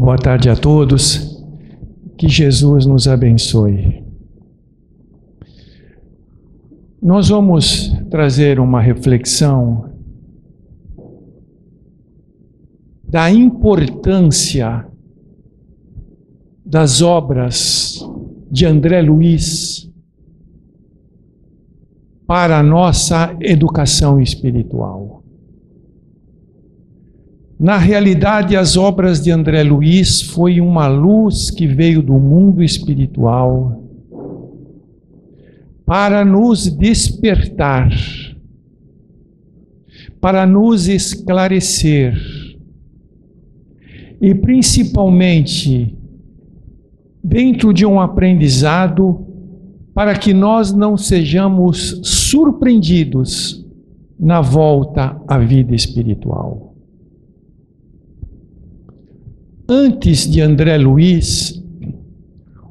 Boa tarde a todos, que Jesus nos abençoe. Nós vamos trazer uma reflexão da importância das obras de André Luiz para a nossa educação espiritual. Na realidade, as obras de André Luiz foi uma luz que veio do mundo espiritual para nos despertar, para nos esclarecer e principalmente dentro de um aprendizado para que nós não sejamos surpreendidos na volta à vida espiritual. Antes de André Luiz,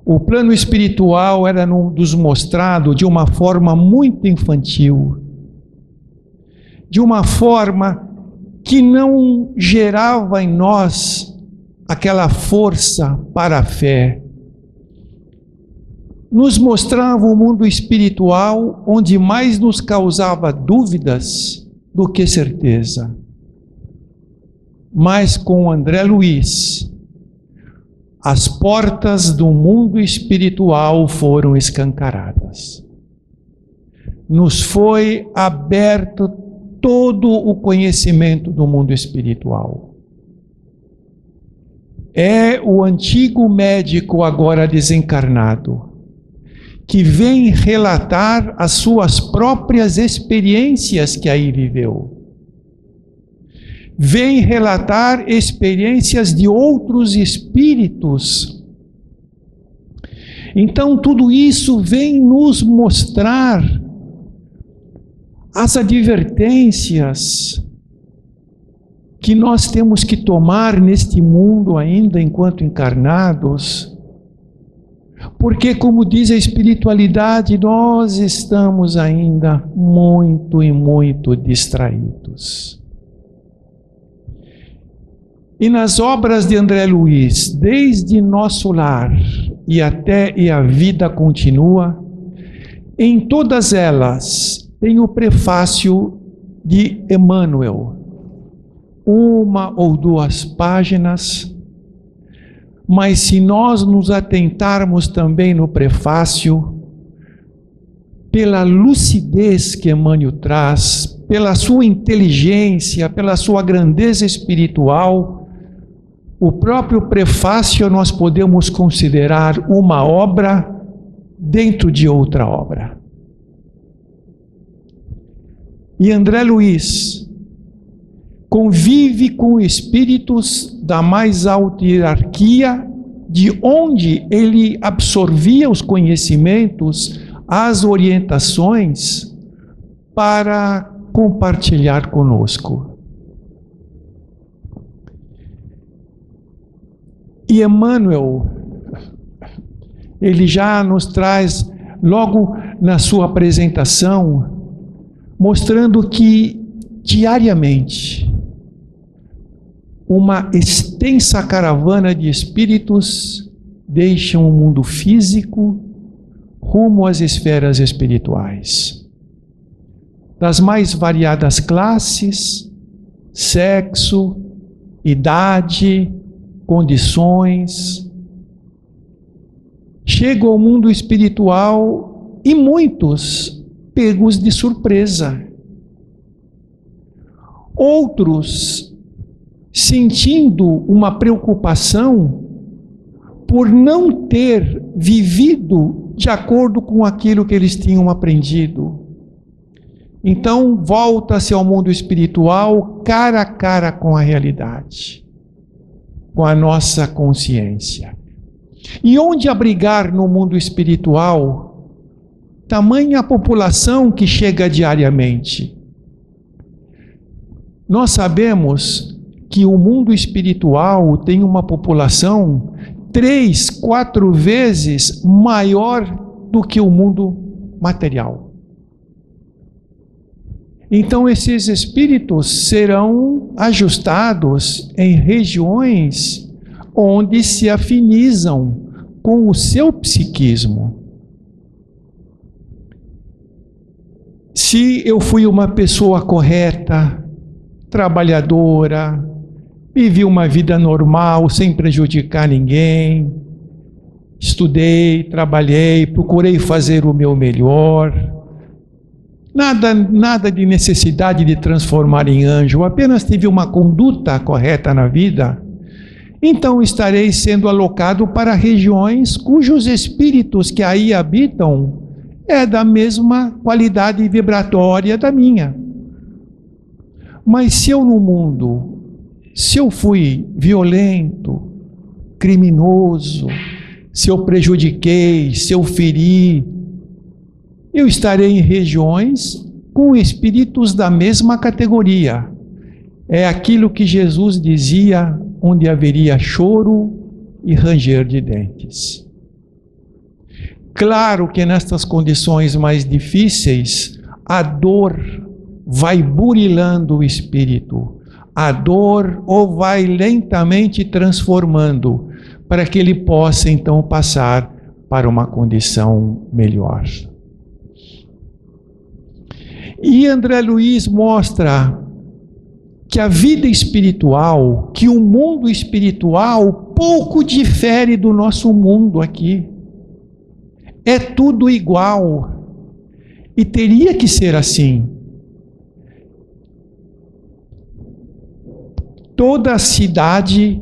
o plano espiritual era nos mostrado de uma forma muito infantil, de uma forma que não gerava em nós aquela força para a fé. Nos mostrava um mundo espiritual onde mais nos causava dúvidas do que certeza. Mas com André Luiz, as portas do mundo espiritual foram escancaradas. Nos foi aberto todo o conhecimento do mundo espiritual. É o antigo médico agora desencarnado, que vem relatar as suas próprias experiências que aí viveu. Vem relatar experiências de outros espíritos. Então, tudo isso vem nos mostrar as advertências que nós temos que tomar neste mundo ainda enquanto encarnados, porque, como diz a espiritualidade, nós estamos ainda muito e muito distraídos. E nas obras de André Luiz, desde Nosso Lar e até E a Vida Continua, em todas elas tem o prefácio de Emmanuel, 1 ou 2 páginas, mas se nós nos atentarmos também no prefácio, pela lucidez que Emmanuel traz, pela sua inteligência, pela sua grandeza espiritual, o próprio prefácio nós podemos considerar uma obra dentro de outra obra. E André Luiz convive com espíritos da mais alta hierarquia, de onde ele absorvia os conhecimentos, as orientações, para compartilhar conosco. E Emmanuel, ele já nos traz, logo na sua apresentação, mostrando que, diariamente, uma extensa caravana de espíritos deixam o mundo físico rumo às esferas espirituais. Das mais variadas classes, sexo, idade, condições, chegam ao mundo espiritual e muitos pegos de surpresa. Outros sentindo uma preocupação por não ter vivido de acordo com aquilo que eles tinham aprendido. Então, volta-se ao mundo espiritual cara a cara com a realidade, com a nossa consciência. E onde abrigar no mundo espiritual tamanha população que chega diariamente? Nós sabemos que o mundo espiritual tem uma população 3, 4 vezes maior do que o mundo material. Então esses espíritos serão ajustados em regiões onde se afinizam com o seu psiquismo. Se eu fui uma pessoa correta, trabalhadora, vivi uma vida normal, sem prejudicar ninguém, estudei, trabalhei, procurei fazer o meu melhor, nada de necessidade de transformar em anjo, apenas tive uma conduta correta na vida, então estarei sendo alocado para regiões cujos espíritos que aí habitam é da mesma qualidade vibratória da minha. Mas se eu no mundo, se eu fui violento, criminoso, se eu prejudiquei, se eu feri, eu estarei em regiões com espíritos da mesma categoria. É aquilo que Jesus dizia, onde haveria choro e ranger de dentes. Claro que nestas condições mais difíceis, a dor vai burilando o espírito. A dor o vai lentamente transformando, para que ele possa então passar para uma condição melhor. E André Luiz mostra que a vida espiritual, que o mundo espiritual pouco difere do nosso mundo aqui. É tudo igual. E teria que ser assim. Toda cidade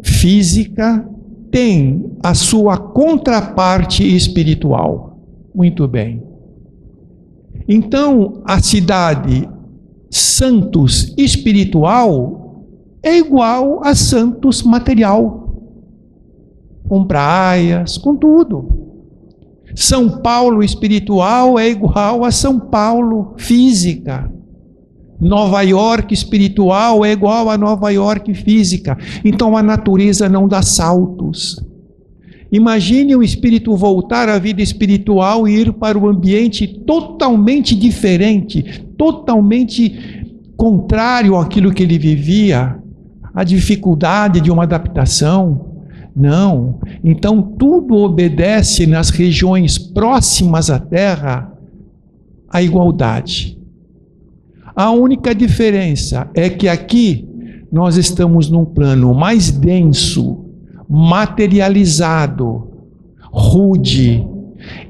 física tem a sua contraparte espiritual. Muito bem. Então, a cidade Santos espiritual é igual a Santos material, com praias, com tudo. São Paulo espiritual é igual a São Paulo física. Nova York espiritual é igual a Nova York física. Então a natureza não dá saltos. Imagine o espírito voltar à vida espiritual e ir para um ambiente totalmente diferente, totalmente contrário àquilo que ele vivia, a dificuldade de uma adaptação. Não. Então tudo obedece nas regiões próximas à Terra à igualdade. A única diferença é que aqui nós estamos num plano mais denso, materializado, rude,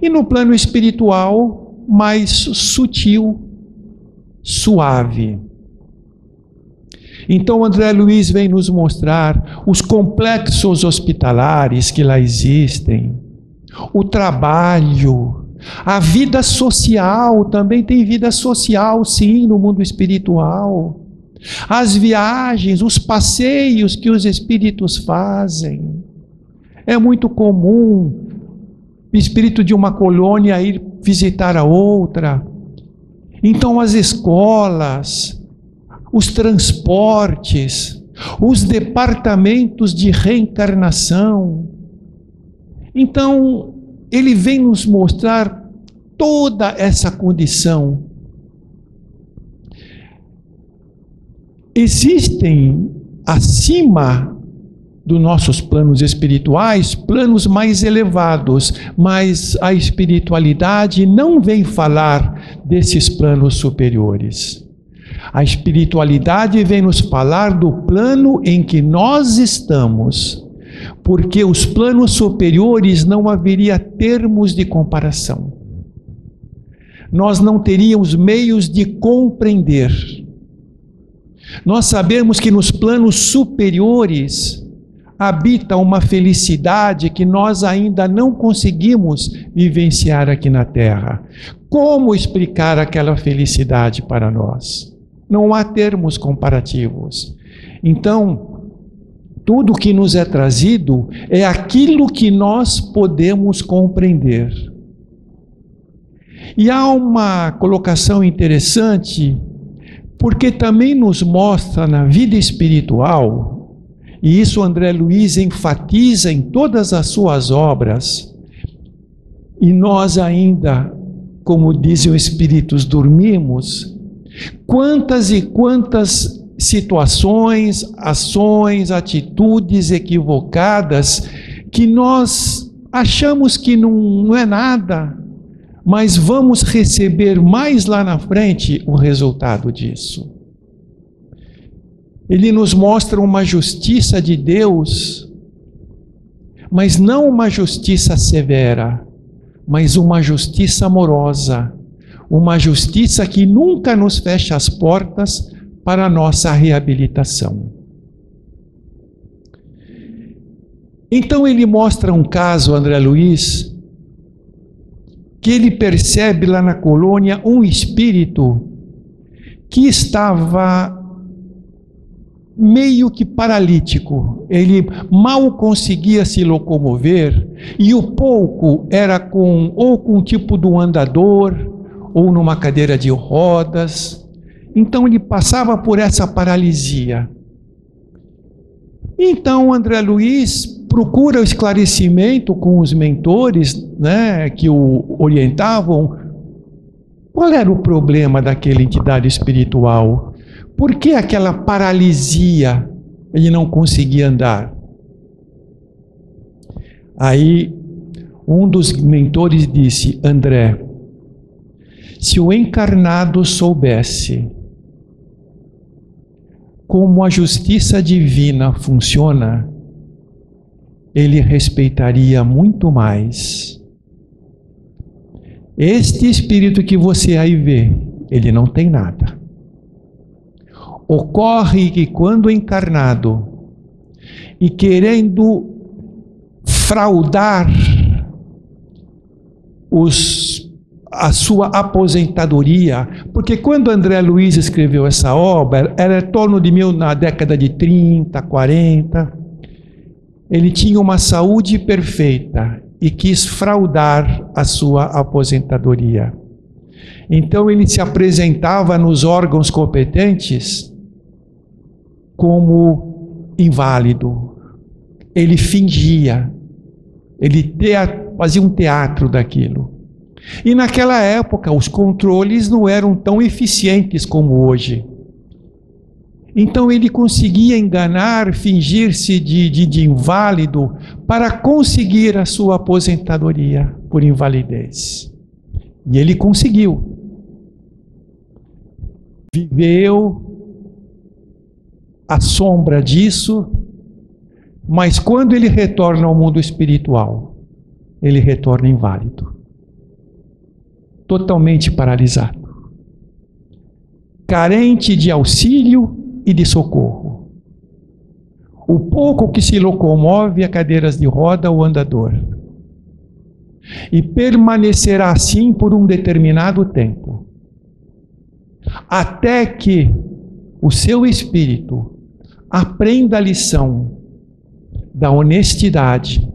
e no plano espiritual mais sutil, suave. Então André Luiz vem nos mostrar os complexos hospitalares que lá existem, o trabalho, a vida social, também tem vida social sim no mundo espiritual. As viagens, os passeios que os espíritos fazem. É muito comum o espírito de uma colônia ir visitar a outra. Então as escolas, os transportes, os departamentos de reencarnação. Então ele vem nos mostrar toda essa condição. Existem, acima dos nossos planos espirituais, planos mais elevados, mas a espiritualidade não vem falar desses planos superiores. A espiritualidade vem nos falar do plano em que nós estamos, porque os planos superiores não haveria termos de comparação. Nós não teríamos meios de compreender. Nós sabemos que nos planos superiores habita uma felicidade que nós ainda não conseguimos vivenciar aqui na Terra. Como explicar aquela felicidade para nós? Não há termos comparativos. Então, tudo que nos é trazido é aquilo que nós podemos compreender. E há uma colocação interessante, porque também nos mostra na vida espiritual, e isso André Luiz enfatiza em todas as suas obras, e nós ainda, como dizem os espíritos, dormimos. Quantas e quantas situações, ações, atitudes equivocadas que nós achamos que não é nada, mas vamos receber mais lá na frente o resultado disso. Ele nos mostra uma justiça de Deus, mas não uma justiça severa, mas uma justiça amorosa, uma justiça que nunca nos fecha as portas para a nossa reabilitação. Então ele mostra um caso, André Luiz, que ele percebe lá na colônia um espírito que estava meio que paralítico. Ele mal conseguia se locomover e o pouco era com um tipo de um andador ou numa cadeira de rodas. Então ele passava por essa paralisia. Então André Luiz procura o esclarecimento com os mentores, né, que o orientavam. Qual era o problema daquela entidade espiritual? Por que aquela paralisia? Ele não conseguia andar. Aí um dos mentores disse: André, se o encarnado soubesse como a justiça divina funciona, ele respeitaria muito mais. Este espírito que você aí vê, ele não tem nada. Ocorre que quando encarnado e querendo fraudar a sua aposentadoria, porque quando André Luiz escreveu essa obra, era em torno de na década de 30, 40, ele tinha uma saúde perfeita e quis fraudar a sua aposentadoria. Então ele se apresentava nos órgãos competentes como inválido. Ele fingia, ele fazia um teatro daquilo. E naquela época os controles não eram tão eficientes como hoje. Então ele conseguia enganar, fingir-se de inválido para conseguir a sua aposentadoria por invalidez. E ele conseguiu. Viveu à sombra disso, mas quando ele retorna ao mundo espiritual, ele retorna inválido, totalmente paralisado, carente de auxílio e de socorro. O pouco que se locomove a cadeiras de roda ou andador. E permanecerá assim por um determinado tempo, até que o seu espírito aprenda a lição da honestidade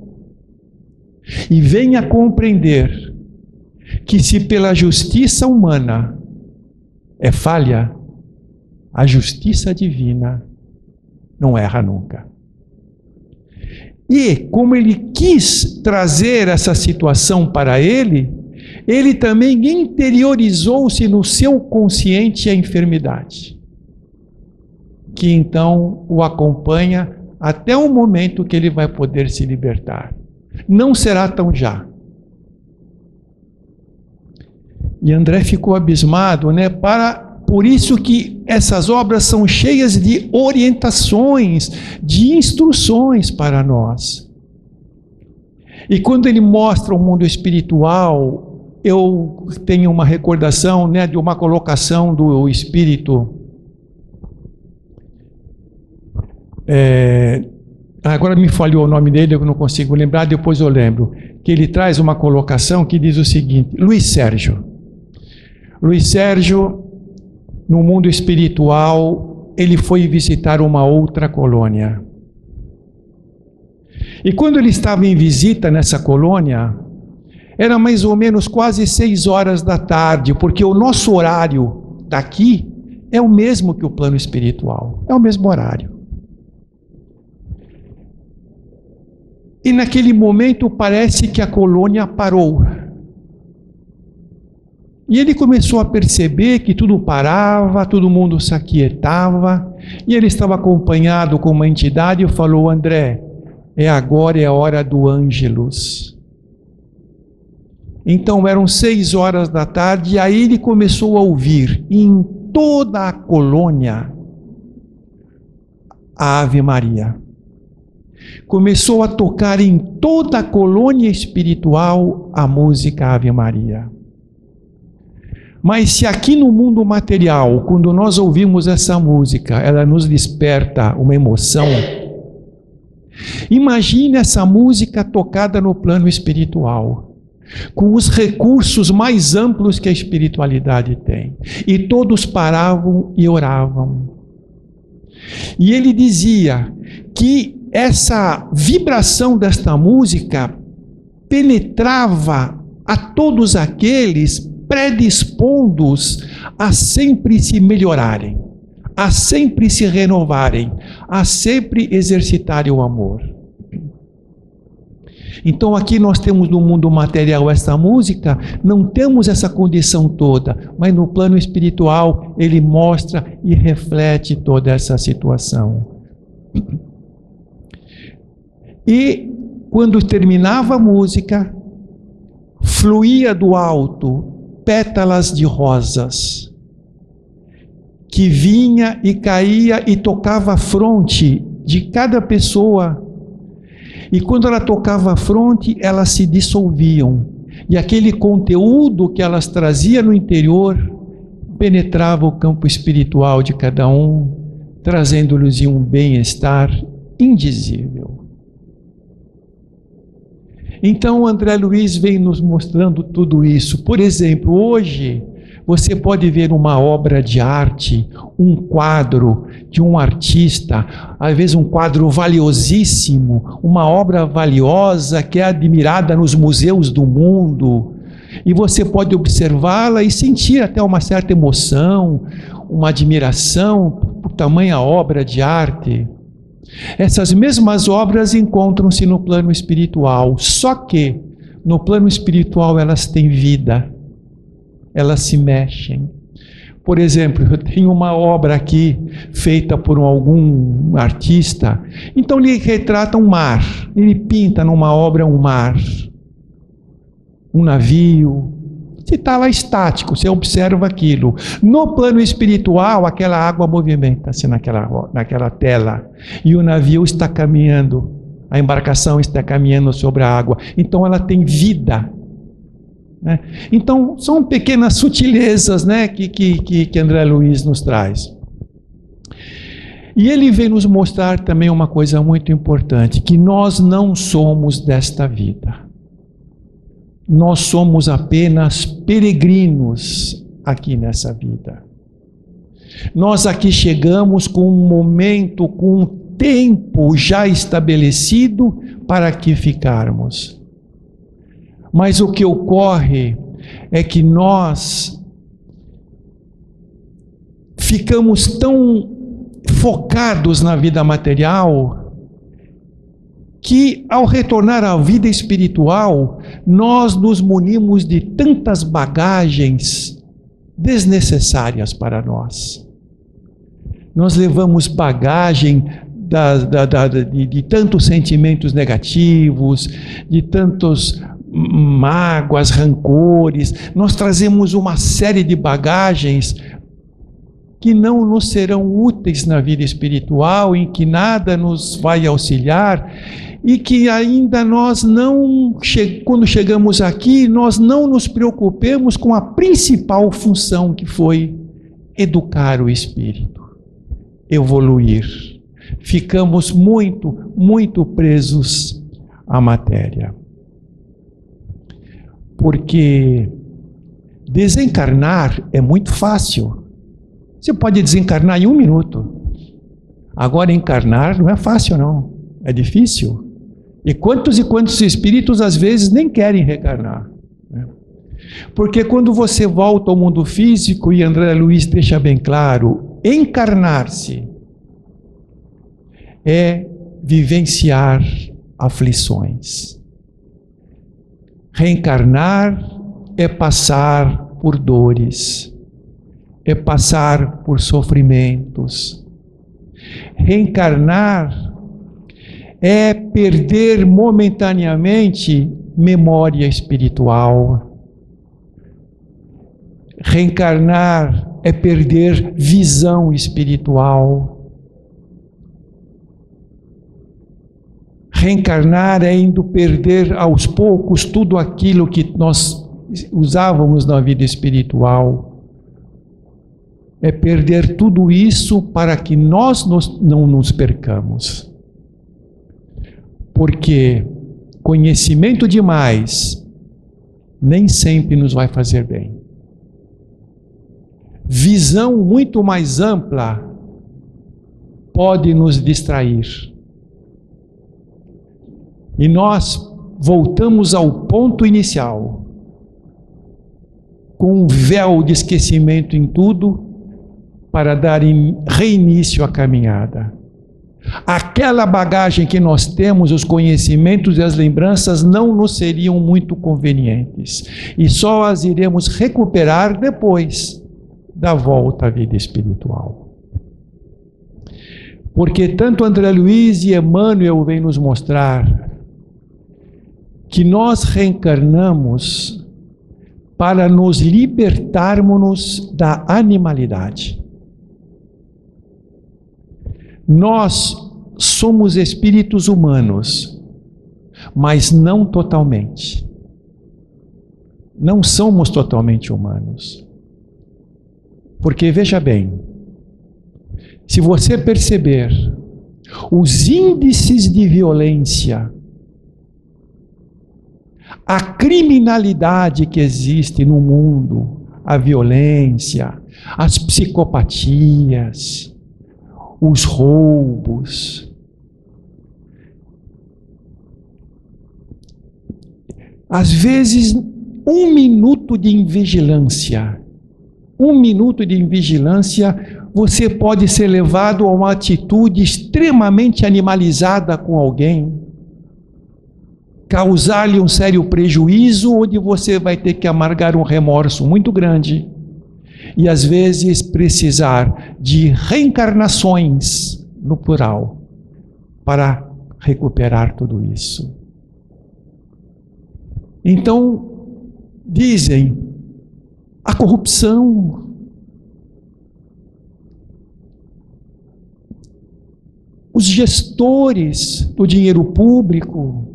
e venha compreender que se pela justiça humana é falha, a justiça divina não erra nunca. E como ele quis trazer essa situação para ele, ele também interiorizou-se no seu consciente a enfermidade, que então o acompanha até o momento que ele vai poder se libertar. Não será tão já. E André ficou abismado, né? Por isso que essas obras são cheias de orientações, de instruções para nós. E quando ele mostra o mundo espiritual, eu tenho uma recordação, né, de uma colocação do espírito. Agora me falhou o nome dele, eu não consigo lembrar, depois eu lembro. Que ele traz uma colocação que diz o seguinte: Luiz Sérgio, no mundo espiritual, ele foi visitar uma outra colônia. E quando ele estava em visita nessa colônia, era mais ou menos quase 6 horas da tarde, porque o nosso horário daqui é o mesmo que o plano espiritual, é o mesmo horário. E naquele momento parece que a colônia parou. E ele começou a perceber que tudo parava, todo mundo se aquietava, e ele estava acompanhado com uma entidade e falou: André, agora é a hora do Ângelus. Então eram 6 horas da tarde, e aí ele começou a ouvir em toda a colônia a Ave Maria. Começou a tocar em toda a colônia espiritual a música Ave Maria. Mas se aqui no mundo material, quando nós ouvimos essa música, ela nos desperta uma emoção, imagine essa música tocada no plano espiritual, com os recursos mais amplos que a espiritualidade tem. E todos paravam e oravam. E ele dizia que essa vibração desta música penetrava a todos aqueles predispostos a sempre se melhorarem, a sempre se renovarem, a sempre exercitarem o amor. Então aqui nós temos no mundo material essa música, não temos essa condição toda, mas no plano espiritual ele mostra e reflete toda essa situação. E quando terminava a música, fluía do alto pétalas de rosas, que vinha e caía e tocava a fronte de cada pessoa. E quando ela tocava a fronte, elas se dissolviam. E aquele conteúdo que elas traziam no interior penetrava o campo espiritual de cada um, trazendo-lhes um bem-estar indizível. Então, André Luiz vem nos mostrando tudo isso. Por exemplo, hoje, você pode ver uma obra de arte, um quadro de um artista, às vezes um quadro valiosíssimo, uma obra valiosa que é admirada nos museus do mundo, e você pode observá-la e sentir até uma certa emoção, uma admiração por tamanha obra de arte. Essas mesmas obras encontram-se no plano espiritual, só que no plano espiritual elas têm vida, elas se mexem. Por exemplo, eu tenho uma obra aqui feita por algum artista, então ele retrata um mar, ele pinta numa obra um mar, um navio. Você está lá estático, você observa aquilo. No plano espiritual, aquela água movimenta-se naquela tela. E o navio está caminhando, a embarcação está caminhando sobre a água. Então ela tem vida. Né? Então são pequenas sutilezas, né, que André Luiz nos traz. E ele vem nos mostrar também uma coisa muito importante, que nós não somos desta vida. Nós somos apenas peregrinos aqui nessa vida. Nós aqui chegamos com um momento, com um tempo já estabelecido para aqui ficarmos. Mas o que ocorre é que nós ficamos tão focados na vida material que, ao retornar à vida espiritual, nós nos munimos de tantas bagagens desnecessárias para nós. Nós levamos bagagem de tantos sentimentos negativos, de tantos mágoas, rancores. Nós trazemos uma série de bagagens que não nos serão úteis na vida espiritual, em que nada nos vai auxiliar, e que ainda nós não, quando chegamos aqui, nós não nos preocupemos com a principal função, que foi educar o espírito, evoluir. Ficamos muito presos à matéria. Porque desencarnar é muito fácil. Você pode desencarnar em 1 minuto. Agora, encarnar não é fácil, não. É difícil. E quantos espíritos, às vezes, nem querem reencarnar. Né? Porque quando você volta ao mundo físico, e André Luiz deixa bem claro, encarnar-se é vivenciar aflições. Reencarnar é passar por dores, é passar por sofrimentos. Reencarnar é perder momentaneamente memória espiritual. Reencarnar é perder visão espiritual. Reencarnar é indo perder aos poucos tudo aquilo que nós usávamos na vida espiritual. É perder tudo isso para que nós não nos percamos. Porque conhecimento demais nem sempre nos vai fazer bem. Visão muito mais ampla pode nos distrair. E nós voltamos ao ponto inicial, com um véu de esquecimento em tudo, para dar reinício à caminhada. Aquela bagagem que nós temos, os conhecimentos e as lembranças, não nos seriam muito convenientes. E só as iremos recuperar depois da volta à vida espiritual. Porque tanto André Luiz e Emmanuel vêm nos mostrar que nós reencarnamos para nos libertarmos da animalidade. Nós somos espíritos humanos, mas não totalmente. Não somos totalmente humanos. Porque, veja bem, se você perceber os índices de violência, a criminalidade que existe no mundo, a violência, as psicopatias, os roubos, às vezes 1 minuto de invigilância, você pode ser levado a uma atitude extremamente animalizada com alguém, causar-lhe um sério prejuízo, onde você vai ter que amargar um remorso muito grande e às vezes precisar de reencarnações, no plural, para recuperar tudo isso. Então, dizem, a corrupção, os gestores do dinheiro público.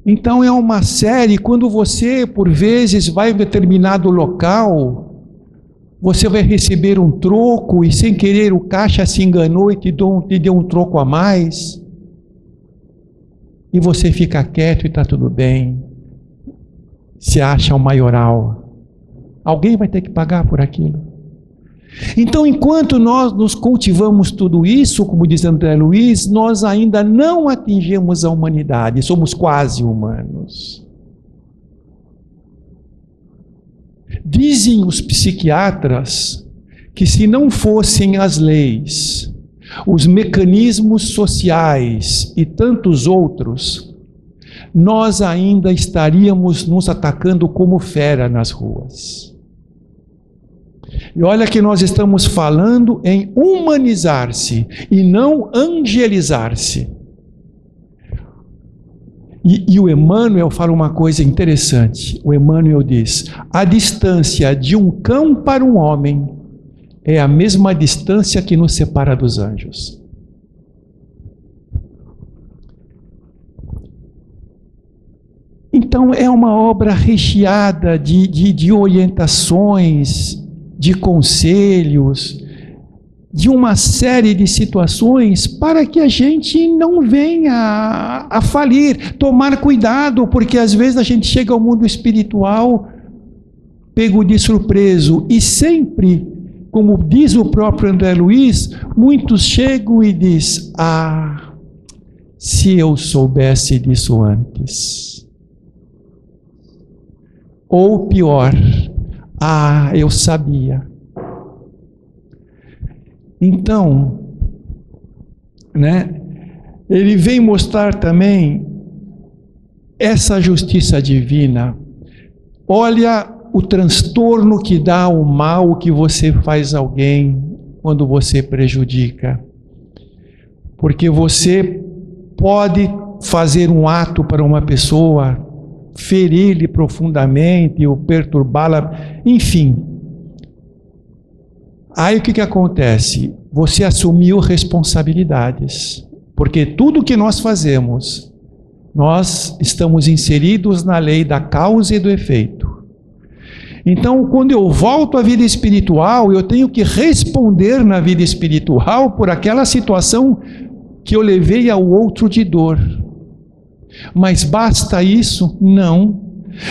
Então é uma série, quando você, por vezes, vai em determinado local, você vai receber um troco e sem querer o caixa se enganou e te deu um troco a mais. E você fica quieto e está tudo bem. Se acha um maioral. Alguém vai ter que pagar por aquilo. Então, enquanto nós nos cultivamos tudo isso, como diz André Luiz, nós ainda não atingimos a humanidade, somos quase humanos. Dizem os psiquiatras que se não fossem as leis, os mecanismos sociais e tantos outros, nós ainda estaríamos nos atacando como fera nas ruas. E olha que nós estamos falando em humanizar-se e não angelizar-se. E o Emmanuel fala uma coisa interessante. O Emmanuel diz: a distância de um cão para um homem é a mesma distância que nos separa dos anjos. Então é uma obra recheada de orientações, de conselhos, de uma série de situações para que a gente não venha a falir, tomar cuidado, porque às vezes a gente chega ao mundo espiritual pego de surpreso e sempre, como diz o próprio André Luiz, muitos chegam e dizem: ah, se eu soubesse disso antes. Ou pior, ah, eu sabia. Então, ele vem mostrar também essa justiça divina, olha o transtorno que dá o mal que você faz a alguém quando você prejudica. Porque você pode fazer um ato para uma pessoa, ferir-lhe profundamente ou perturbá-la, enfim. Aí o que acontece? Você assumiu responsabilidades, porque tudo que nós fazemos, nós estamos inseridos na lei da causa e do efeito. Então, quando eu volto à vida espiritual, eu tenho que responder na vida espiritual por aquela situação que eu levei ao outro de dor. Mas basta isso? Não.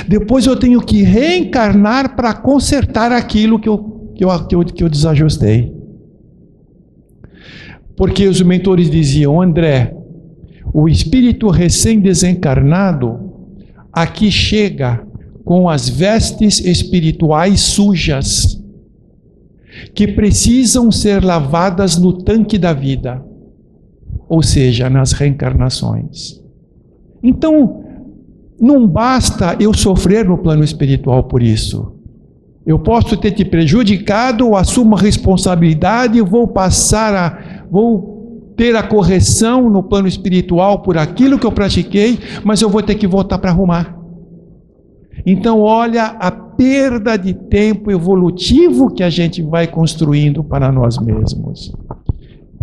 Depois eu tenho que reencarnar para consertar aquilo que eu desajustei. Porque os mentores diziam: André, o espírito recém-desencarnado aqui chega com as vestes espirituais sujas, que precisam ser lavadas no tanque da vida, ou seja, nas reencarnações. Então, não basta eu sofrer no plano espiritual por isso. Eu posso ter te prejudicado, eu assumo a responsabilidade, vou ter a correção no plano espiritual por aquilo que eu pratiquei, mas eu vou ter que voltar para arrumar. Então, olha a perda de tempo evolutivo que a gente vai construindo para nós mesmos.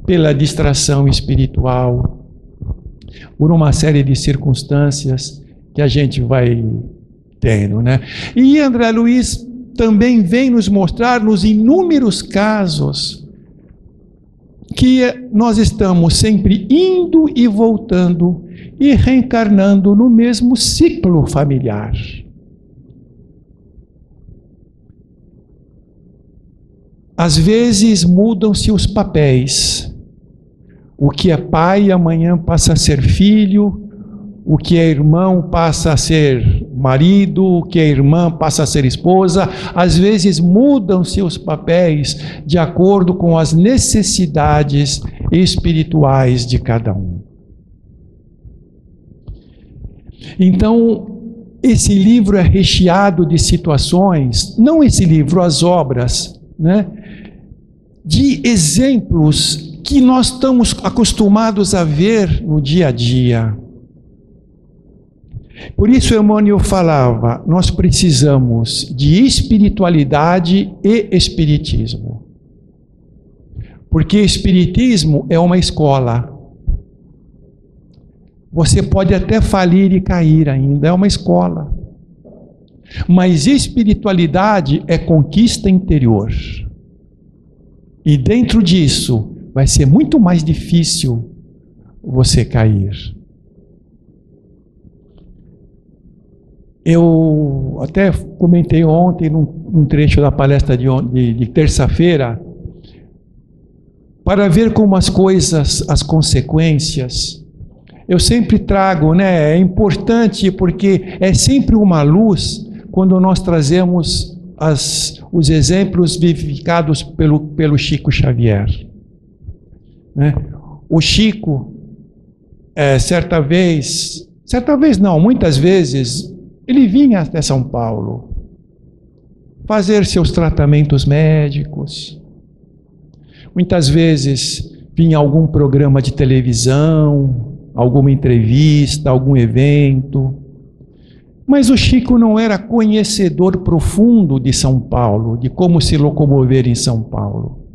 Pela distração espiritual, por uma série de circunstâncias que a gente vai tendo, né? E André Luiz também vem nos mostrar nos inúmeros casos que nós estamos sempre indo e voltando e reencarnando no mesmo ciclo familiar. Às vezes mudam-se os papéis. O que é pai amanhã passa a ser filho, o que é irmão passa a ser marido, o que é irmã passa a ser esposa. Às vezes mudam-se os papéis de acordo com as necessidades espirituais de cada um. Então, esse livro é recheado de situações, não esse livro, as obras, né? De exemplos que nós estamos acostumados a ver no dia a dia. Por isso Emmanuel falava, nós precisamos de espiritualidade e espiritismo. Porque espiritismo é uma escola. Você pode até falir e cair ainda, é uma escola. Mas espiritualidade é conquista interior. E dentro disso, vai ser muito mais difícil você cair. Eu até comentei ontem, num trecho da palestra de terça-feira, para ver como as coisas, as consequências, eu sempre trago, né? É importante porque é sempre uma luz quando nós trazemos os exemplos vivificados pelo Chico Xavier. Né? O Chico, muitas vezes, ele vinha até São Paulo fazer seus tratamentos médicos. Muitas vezes vinha algum programa de televisão, alguma entrevista, algum evento. Mas o Chico não era conhecedor profundo de São Paulo, de como se locomover em São Paulo.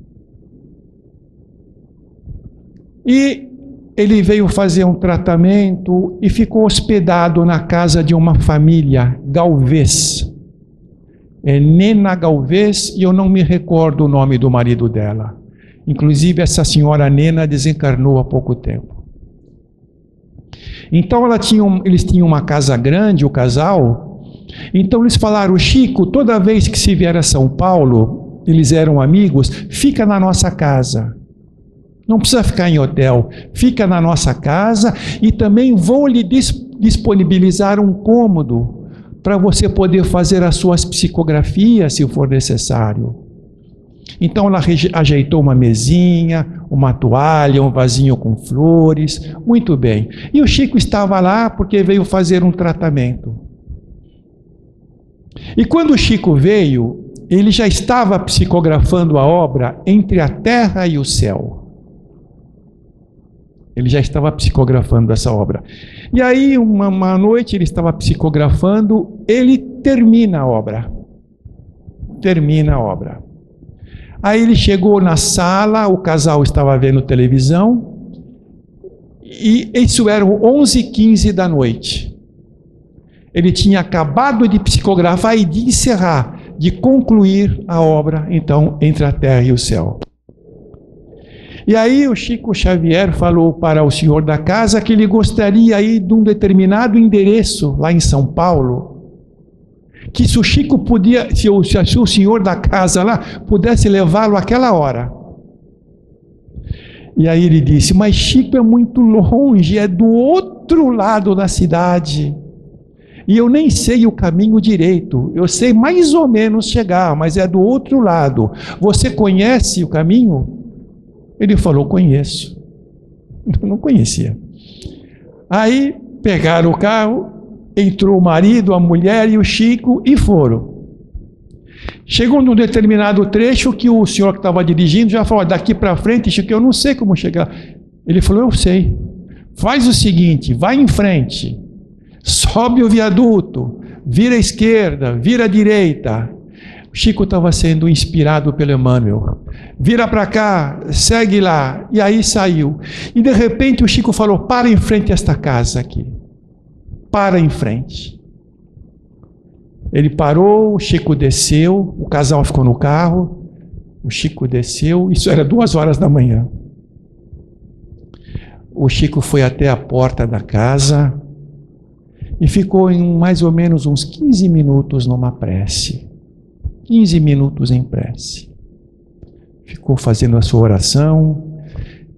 E ele veio fazer um tratamento e ficou hospedado na casa de uma família Galvez. É Nena Galvez, e eu não me recordo o nome do marido dela. Inclusive, essa senhora Nena desencarnou há pouco tempo. Então eles tinham uma casa grande, o casal. Então eles falaram, Chico, toda vez que se vier a São Paulo, eles eram amigos, fica na nossa casa. Não precisa ficar em hotel, fica na nossa casa e também vou lhe disponibilizar um cômodo para você poder fazer as suas psicografias, se for necessário. Então ela ajeitou uma mesinha, uma toalha, um vasinho com flores, muito bem. E o Chico estava lá porque veio fazer um tratamento. E quando o Chico veio, ele já estava psicografando a obra Entre a Terra e o Céu. Ele já estava psicografando essa obra. E aí, uma noite, ele estava psicografando, ele termina a obra. Termina a obra. Aí ele chegou na sala, o casal estava vendo televisão, e isso eram 11h15 da noite. Ele tinha acabado de psicografar e de encerrar, de concluir a obra, então, Entre a Terra e o Céu. E aí o Chico Xavier falou para o senhor da casa que ele gostaria aí de um determinado endereço lá em São Paulo, que se o Chico podia, se o senhor da casa lá pudesse levá-lo àquela hora. E aí ele disse, mas Chico é muito longe, é do outro lado da cidade. E eu nem sei o caminho direito, eu sei mais ou menos chegar, mas é do outro lado. Você conhece o caminho? Ele falou, conheço. Eu não conhecia. Aí pegaram o carro, entrou o marido, a mulher e o Chico e foram. Chegou num determinado trecho que o senhor que estava dirigindo já falou, daqui para frente, Chico, eu não sei como chegar. Ele falou, eu sei. Faz o seguinte, vai em frente, sobe o viaduto, vira à esquerda, vira à direita. O Chico estava sendo inspirado pelo Emmanuel. Vira para cá, segue lá. E aí saiu. E de repente o Chico falou, para em frente a esta casa aqui. Para em frente. Ele parou, o Chico desceu, o casal ficou no carro, o Chico desceu, isso era 2h da manhã. O Chico foi até a porta da casa e ficou em mais ou menos uns 15 minutos numa prece. 15 minutos em prece. Ficou fazendo a sua oração.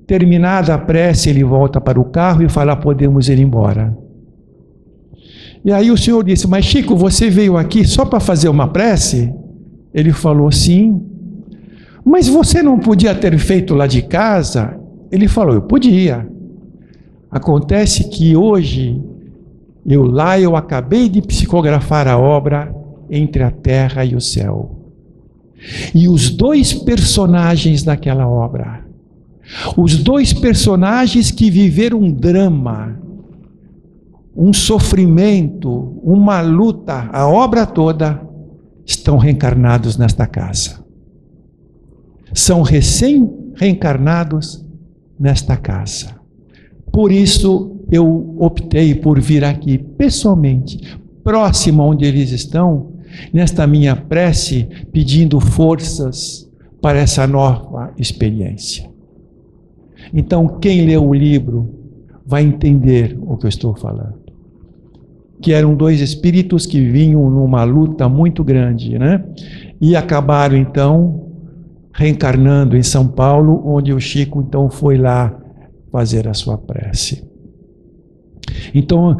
Terminada a prece, ele volta para o carro e fala, podemos ir embora. E aí o senhor disse, mas Chico, você veio aqui só para fazer uma prece? Ele falou, sim. Mas você não podia ter feito lá de casa? Ele falou, eu podia. Acontece que hoje, eu acabei de psicografar a obra Entre a Terra e o Céu. E os dois personagens daquela obra, os dois personagens que viveram um drama, um sofrimento, uma luta, a obra toda, estão reencarnados nesta casa. São recém-reencarnados nesta casa. Por isso eu optei por vir aqui pessoalmente, próximo onde eles estão, nesta minha prece, pedindo forças para essa nova experiência. Então, quem lê o livro vai entender o que eu estou falando. Que eram dois espíritos que vinham numa luta muito grande, né? E acabaram, então, reencarnando em São Paulo, onde o Chico, então, foi lá fazer a sua prece. Então,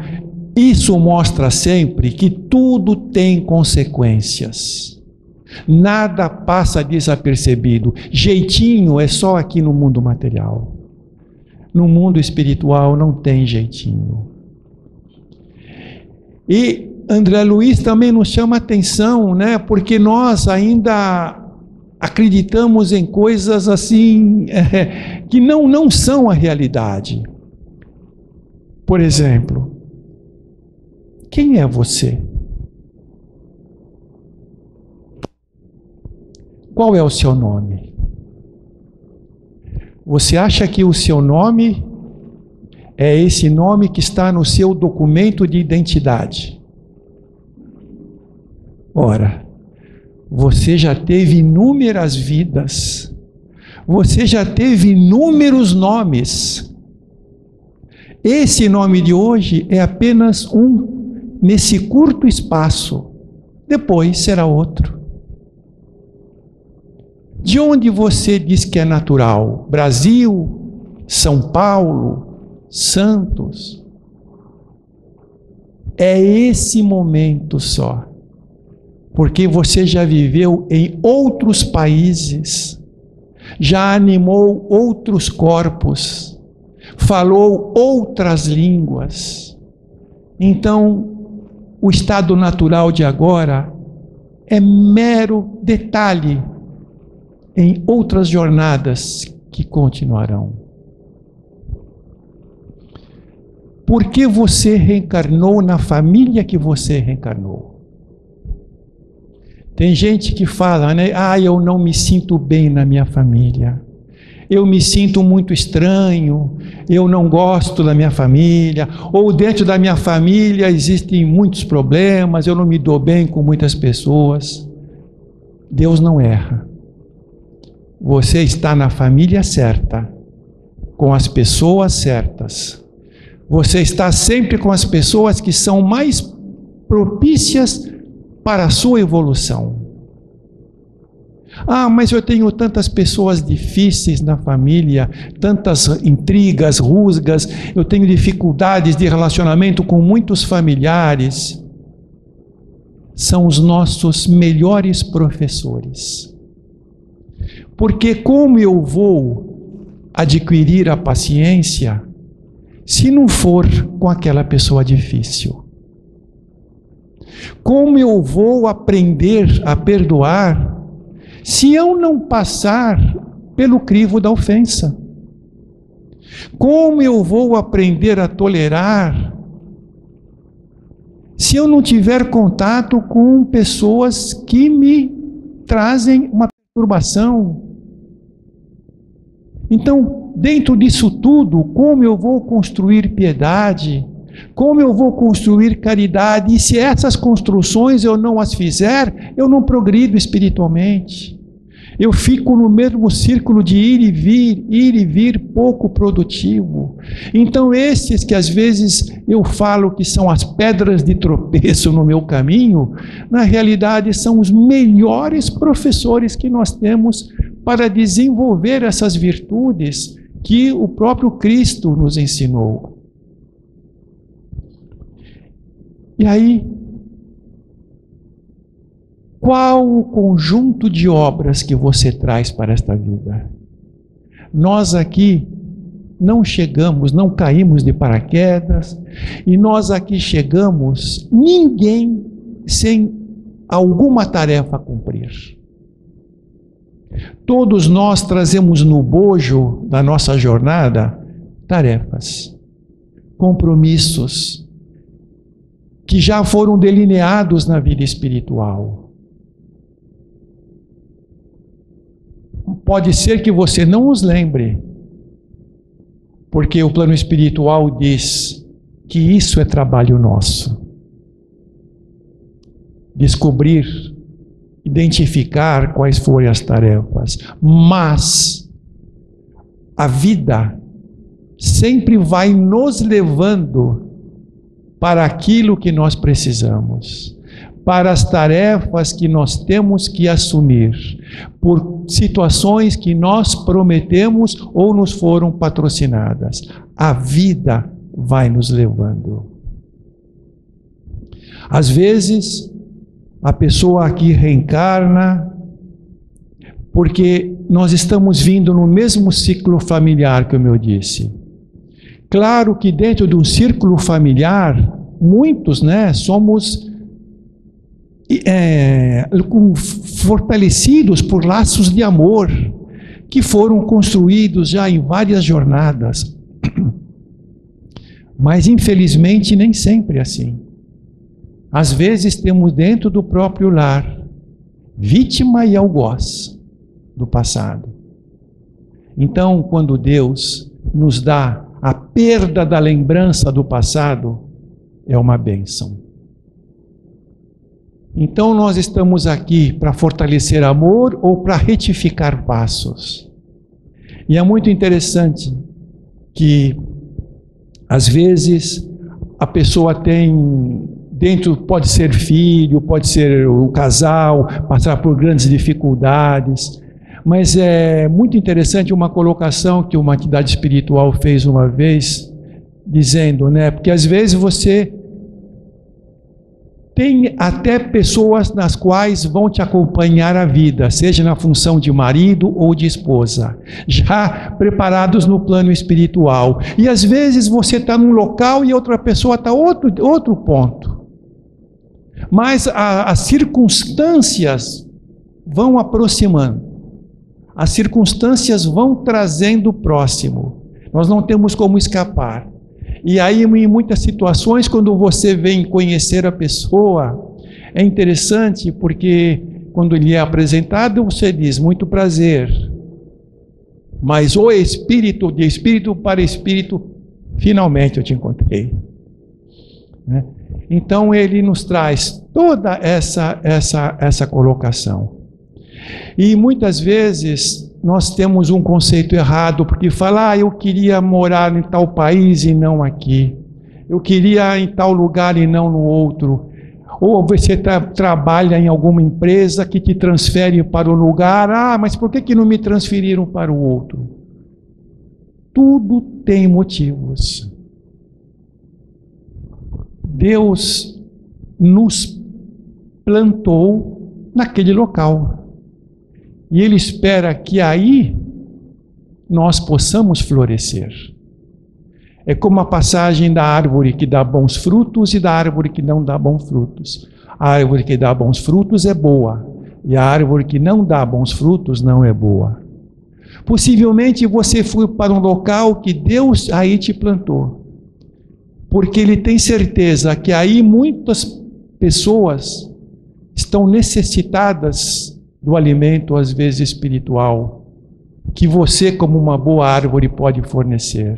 isso mostra sempre que tudo tem consequências. Nada passa desapercebido. Jeitinho é só aqui no mundo material. No mundo espiritual não tem jeitinho. E André Luiz também nos chama atenção, né? Porque nós ainda acreditamos em coisas assim que não são a realidade. Por exemplo, quem é você? Qual é o seu nome? Você acha que o seu nome é esse nome que está no seu documento de identidade? Ora, você já teve inúmeras vidas, você já teve inúmeros nomes. Esse nome de hoje é apenas um, nesse curto espaço, depois será outro. De onde você diz que é natural? Brasil, São Paulo, Santos? É esse momento só. porque você já viveu em outros países, já animou outros corpos, falou outras línguas. Então, o estado natural de agora é mero detalhe em outras jornadas que continuarão. Por que você reencarnou na família que você reencarnou? Tem gente que fala, né? Eu não me sinto bem na minha família. Eu me sinto muito estranho, eu não gosto da minha família, ou dentro da minha família existem muitos problemas, eu não me dou bem com muitas pessoas. Deus não erra. Você está na família certa, com as pessoas certas. Você está sempre com as pessoas que são mais propícias para a sua evolução. Mas eu tenho tantas pessoas difíceis na família, tantas intrigas, rusgas, eu tenho dificuldades de relacionamento com muitos familiares. São os nossos melhores professores. Porque como eu vou adquirir a paciência se não for com aquela pessoa difícil? Como eu vou aprender a perdoar se eu não passar pelo crivo da ofensa? Como eu vou aprender a tolerar se eu não tiver contato com pessoas que me trazem uma perturbação? Então, dentro disso tudo, como eu vou construir piedade? Como eu vou construir caridade? E se essas construções eu não as fizer, eu não progrido espiritualmente. Eu fico no mesmo círculo de ir e vir, pouco produtivo. Então esses que às vezes eu falo que são as pedras de tropeço no meu caminho, na realidade são os melhores professores que nós temos para desenvolver essas virtudes que o próprio Cristo nos ensinou. E aí, qual o conjunto de obras que você traz para esta vida? Nós aqui não chegamos, não caímos de paraquedas, e nós aqui chegamos, ninguém sem alguma tarefa a cumprir. Todos nós trazemos no bojo da nossa jornada tarefas, compromissos, que já foram delineados na vida espiritual. Pode ser que você não os lembre, porque o plano espiritual diz que isso é trabalho nosso. Descobrir, identificar quais foram as tarefas, mas a vida sempre vai nos levando para aquilo que nós precisamos, para as tarefas que nós temos que assumir, por situações que nós prometemos ou nos foram patrocinadas. A vida vai nos levando. Às vezes, a pessoa aqui reencarna porque nós estamos vindo no mesmo ciclo familiar, como eu disse. Claro que dentro de um círculo familiar, muitos, somos fortalecidos por laços de amor que foram construídos já em várias jornadas. Mas, infelizmente, nem sempre é assim. Às vezes temos dentro do próprio lar vítima e algoz do passado. Então, quando Deus nos dá a perda da lembrança do passado, é uma bênção. Então nós estamos aqui para fortalecer amor ou para retificar passos. E é muito interessante que, às vezes, a pessoa tem dentro, pode ser filho, pode ser o casal, passar por grandes dificuldades. Mas é muito interessante uma colocação que uma entidade espiritual fez uma vez, dizendo, porque às vezes você Tem até pessoas nas quais vão te acompanhar a vida, seja na função de marido ou de esposa, já preparados no plano espiritual. E às vezes você está num local e outra pessoa está outro ponto. Mas as circunstâncias vão aproximando. As circunstâncias vão trazendo o próximo. Nós não temos como escapar. E aí, em muitas situações, quando você vem conhecer a pessoa, é interessante porque quando ele é apresentado, você diz, muito prazer. Mas o espírito, de espírito para espírito, finalmente eu te encontrei. Né? Então, ele nos traz toda essa colocação. E muitas vezes nós temos um conceito errado, porque fala, eu queria morar em tal país e não aqui. Eu queria em tal lugar e não no outro. Ou você trabalha em alguma empresa que te transfere para um lugar, mas por que não me transferiram para o outro? Tudo tem motivos. Deus nos plantou naquele local. E Ele espera que aí nós possamos florescer. É como a passagem da árvore que dá bons frutos e da árvore que não dá bons frutos. A árvore que dá bons frutos é boa, e a árvore que não dá bons frutos não é boa. Possivelmente você foi para um local que Deus aí te plantou, porque Ele tem certeza que aí muitas pessoas estão necessitadas do alimento, às vezes espiritual, que você, como uma boa árvore, pode fornecer.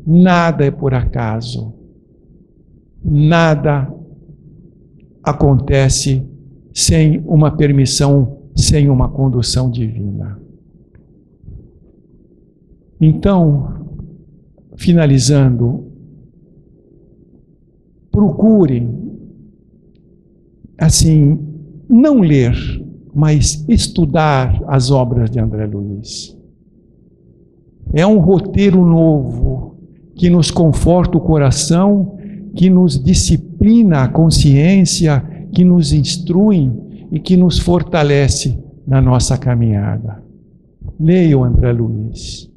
Nada é por acaso. Nada acontece sem uma permissão, sem uma condução divina. Então, finalizando, procurem, assim, não ler, mas estudar as obras de André Luiz. É um roteiro novo que nos conforta o coração, que nos disciplina a consciência, que nos instrui e que nos fortalece na nossa caminhada. Leiam André Luiz.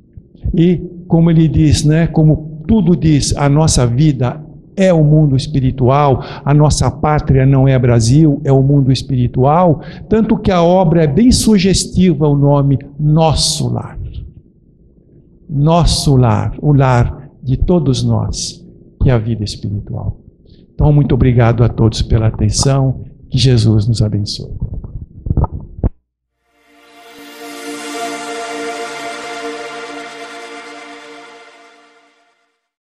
E, como ele diz, como tudo diz, a nossa vida é o mundo espiritual, a nossa pátria não é Brasil, é o mundo espiritual, tanto que a obra é bem sugestiva, o nome Nosso Lar. Nosso lar, o lar de todos nós, que é a vida espiritual. Então, muito obrigado a todos pela atenção, que Jesus nos abençoe.